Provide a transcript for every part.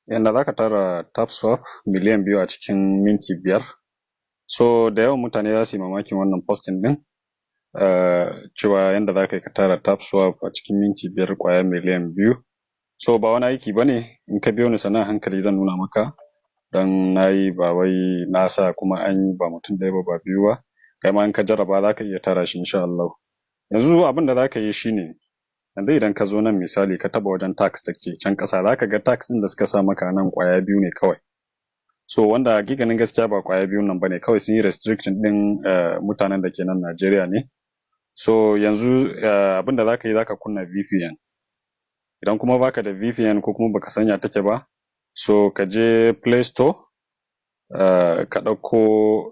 Yanda za ka tara TapSwap miliyan 2 a cikin minti 5. So da yawan mutane za su yi mamakin wannan posting din. Cewa yanda za ka yi ka tara TapSwap a cikin minti 5 kwaya miliyan 2. So ba wani aiki ba ne, in ka biyo ni sannan hankali zan nuna maka. Don na yi ba wai na sa kuma an yi ba mutum ɗaya ba biyu ba. Kai ma in ka jarraba za ka iya tara shi insha Allah. Yanzu abin da za ka yi shine, yanzu idan ka zo nan misali ka taba wajen tax da ke can ƙasa za ka ga tax ɗin da suka sa maka nan kwaya 2 ne kawai. So wanda hakikanin gaskiya ba kwaya 2 nan bane, kawai sun yi restriction ɗin mutanen da ke nan Najeriya ne. So yanzu abin da za ka yi za ka kunna VPN. Idan kuma baka da VPN ko kuma baka sanya take ba, so ka je Play Store ka ɗauko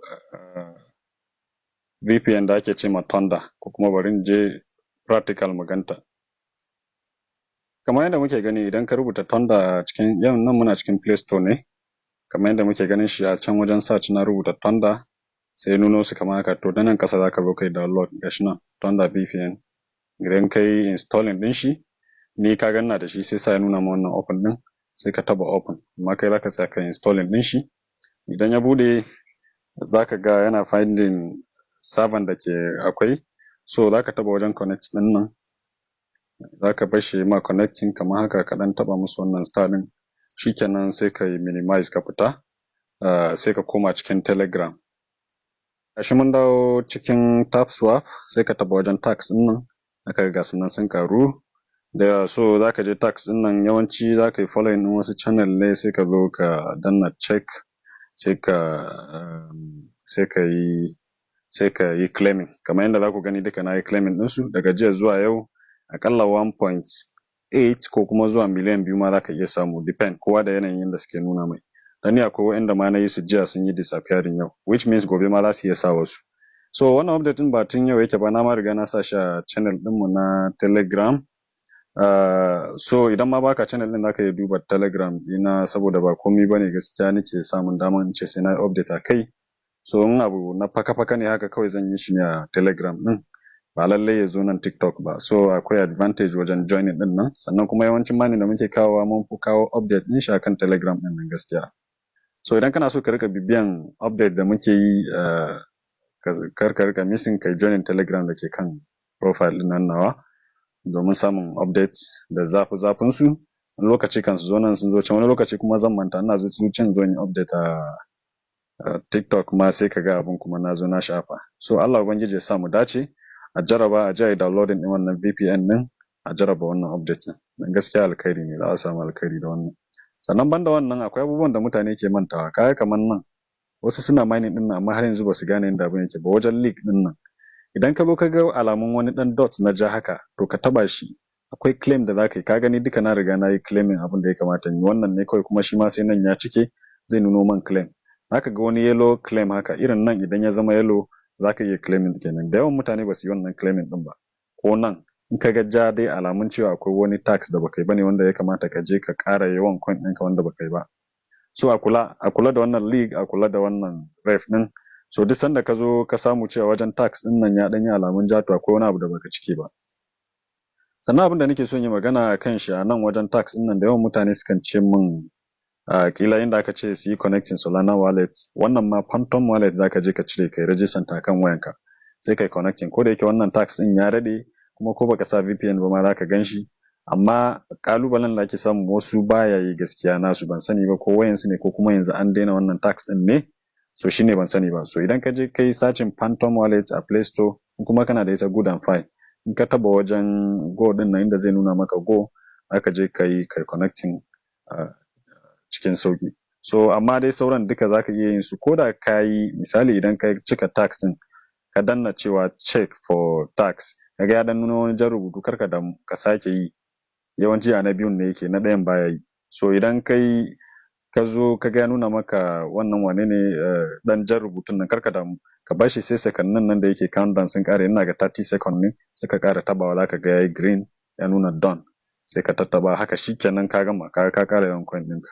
VPN da ake ce ma Thunder, ko kuma bari in je practical maganta. Kamar yadda muke gani idan ka rubuta Thunder cikin yau nan muna cikin Play Store ne. Kamar yadda muke ganin shi a can wajen search na rubuta Thunder, sai nuno su kamar haka. To da nan ƙasa za ka zo kai download gashi nan Thunder VPN. Idan kai installing din shi, ni ka ganna da shi sai sa ya nuna ma wannan open din, sai ka taba open. Amma kai za ka tsaya ka installing din shi. Idan ya bude za ka ga yana finding server da ke akwai. So za ka taba wajen connect din nan. Za ka bar shi ma connecting kamar haka, ka dan taba musu wannan star din. Shikenan sai ka yi minimize ka fita. Sai ka koma cikin Telegram. Gashi mun dawo cikin TapSwap, sai ka taba wajen tax din nan. Aka ga sunan sun karu. Da so za ka je tax din nan, yawanci za ka yi following din wasu channel ne, sai ka zo ka danna check, sai ka yi claiming. Kamar yadda za ku gani duka na yi claiming ɗinsu daga jiya zuwa yau. Akalla 1.8 ko kuma zuwa miliyan 2 ma za ka iya samu, depend kowa da yanayin yadda suke nuna mai. Dan ni akwai wa'anda ma na yi su jiya sun yi disappearing yau, which means gobe ma za su iya sa wasu. So wannan update din ba tun yau yake ba, na ma riga na sa shi a channel ɗinmu na Telegram. So idan ma baka channel din zaka iya duba Telegram dina, saboda ba komai bane gaskiya nake samun dama in ce sai na update a kai. So in abu na faka ne haka kawai zan yi shi ne a Telegram din, ba lallai ya zo nan TikTok ba. So akwai advantage wajen joining din nan, sannan kuma yawancin mani da muke kawowa mun fi kawo update din shi akan Telegram din nan gaskiya. So idan kana so ka rika bibiyan update da muke yi, kar ka rika missing, kai joining Telegram da ke kan profile din nan nawa, domin samun updates da zafin su. Wani lokaci kan su zo nan sun zo can, wani lokaci kuma zan manta ina zuciyar zo yin update a TikTok ma sai ka ga abin kuma na zo na shafa. So Allah ubangiji ya sa mu dace, a jaraba a je downloading din wannan VPN din, a jaraba wannan update din. Dan gaskiya alkhairi ne, za a samu alkhairi da wannan. Sannan banda wannan akwai abubuwan da mutane ke mantawa. Kaya kamar nan, wasu suna mining din nan amma har yanzu ba su gane inda abin yake ba, wajen leak din nan. Idan ka zo ka ga alamun wani dan dot na ja haka, to ka taba shi. Akwai claim da zaka yi, ka gani duka na riga na yi claiming abin da ya kamata yi. Wannan ne kawai, kuma shi ma sai nan ya cike zai nuno man claim. Zaka ga wani yellow claim haka, irin nan idan ya zama yellow zaka iya claiming kenan. Da yawan mutane ba su yi wannan claiming din ba. Ko nan in ka ga ja dai alamun cewa akwai wani tax da baka yi bane, wanda ya kamata ka je ka ƙara yawan coin ɗinka wanda baka yi ba. So a kula da wannan league, a kula da wannan ref din. So duk sanda ka zo ka samu cewa wajen tax din nan ya danyi alamun ja, to akwai wani abu da baka cike ba. Sannan abin da nake son yi magana kan shi a nan wajen tax din nan, da yawan mutane sukan ce min kila inda aka ce su yi connecting Solana wallet, wannan ma Phantom wallet zaka je ka cire kai register ta kan wayanka, sai kai connecting. Ko da yake wannan tax din ya rade, kuma ko baka sa VPN ba ma zaka ganshi, amma kalubalen da ake samu wasu baya yi gaskiya nasu, ban sani ba ko wayansu ne ko kuma yanzu an daina wannan tax din ne. So shine ban sani ba. So idan ka je kai searching Phantom wallet a Play Store, kuma kana da ita good and fine, in ka taba wajen go din nan inda zai nuna maka go, aka je kai connecting cikin sauki. So amma dai sauran duka zaka iya yin su, ko da kai misali idan ka cika tax din ka danna cewa check for tax, kaga ya dan nuna wani jan rubutu, karka da ka sake yi. Yawanci a na biyun ne yake, na ɗayan baya yi. So idan kai ka zo ka ga nuna maka wannan wane ne dan jan rubutun nan, karka damu, ka bar shi sai sekannin nan da yake countdown sun kare, ina ga 30 second ne, sai ka kara tabawa zaka ga yayi green ya nuna done, sai ka tattaba haka, shikenan ka gama ka kara yawan coin ɗinka.